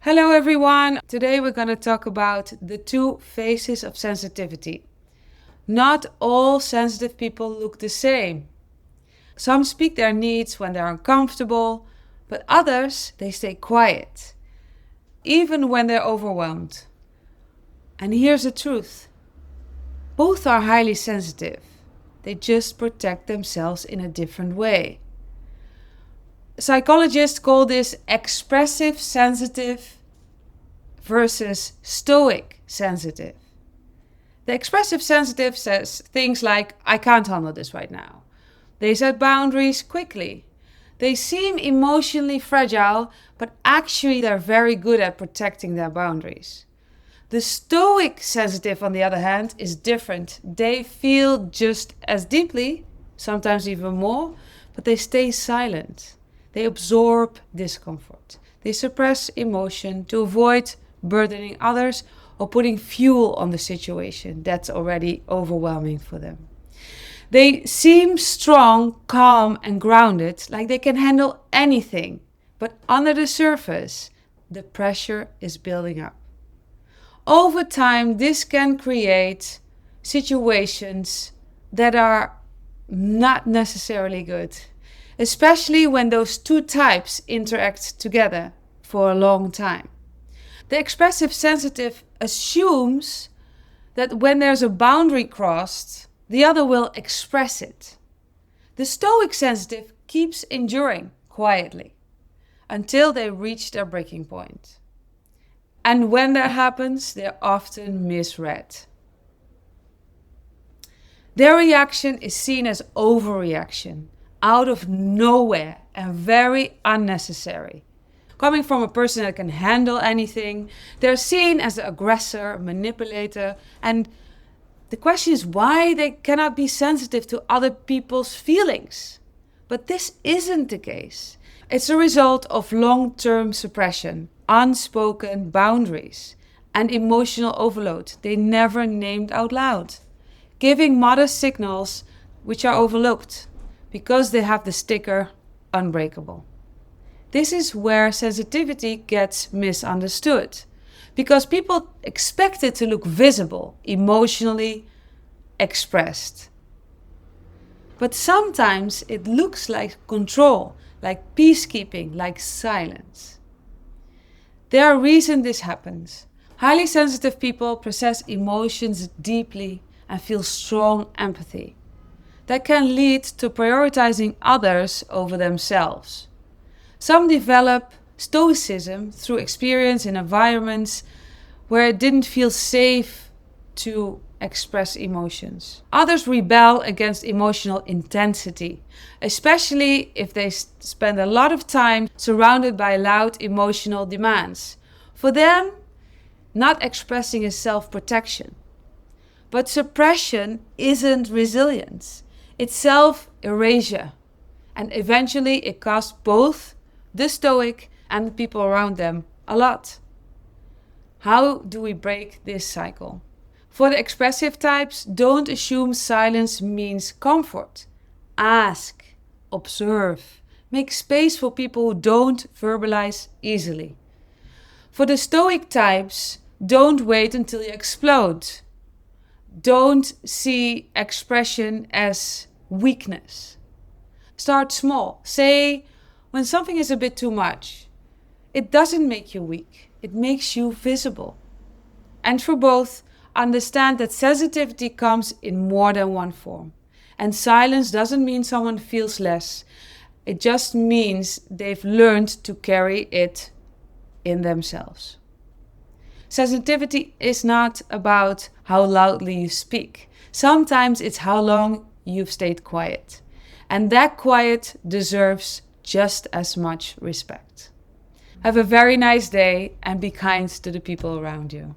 Hello everyone! Today we're going to talk about the two phases of sensitivity. Not all sensitive people look the same. Some speak their needs when they're uncomfortable, but others, they stay quiet, even when they're overwhelmed. And here's the truth. Both are highly sensitive. They just protect themselves in a different way. Psychologists call this expressive sensitive versus stoic sensitive. The expressive sensitive says things like, I can't handle this right now. They set boundaries quickly. They seem emotionally fragile, but actually they're very good at protecting their boundaries. The stoic sensitive, on the other hand, is different. They feel just as deeply, sometimes even more, but they stay silent. They absorb discomfort. They suppress emotion to avoid burdening others or putting fuel on the situation that's already overwhelming for them. They seem strong, calm, and grounded, like they can handle anything. But under the surface, the pressure is building up. Over time, this can create situations that are not necessarily good, especially when those two types interact together for a long time. The expressive sensitive assumes that when there's a boundary crossed, the other will express it. The stoic sensitive keeps enduring quietly until they reach their breaking point. And when that happens, they're often misread. Their reaction is seen as overreaction, out of nowhere and very unnecessary. Coming from a person that can handle anything, they're seen as the aggressor, manipulator, and the question is why they cannot be sensitive to other people's feelings. But this isn't the case. It's a result of long-term suppression, unspoken boundaries, and emotional overload they never named out loud, giving modest signals which are overlooked because they have the sticker unbreakable. This is where sensitivity gets misunderstood, because people expect it to look visible, emotionally expressed. But sometimes it looks like control, like peacekeeping, like silence. There are reasons this happens. Highly sensitive people process emotions deeply and feel strong empathy. That can lead to prioritizing others over themselves. Some develop stoicism through experience in environments where it didn't feel safe to express emotions. Others rebel against emotional intensity, especially if they spend a lot of time surrounded by loud emotional demands. For them, not expressing is self-protection. But suppression isn't resilience. It's self-erasure. And eventually it costs both the stoic and the people around them a lot. How do we break this cycle? For the expressive types, don't assume silence means comfort. Ask, observe, make space for people who don't verbalize easily. For the stoic types, don't wait until you explode. Don't see expression as weakness. Start small. Say, when something is a bit too much, it doesn't make you weak. It makes you visible. And for both, understand that sensitivity comes in more than one form. And silence doesn't mean someone feels less. It just means they've learned to carry it in themselves. Sensitivity is not about how loudly you speak. Sometimes it's how long you've stayed quiet. And that quiet deserves just as much respect. Have a very nice day and be kind to the people around you.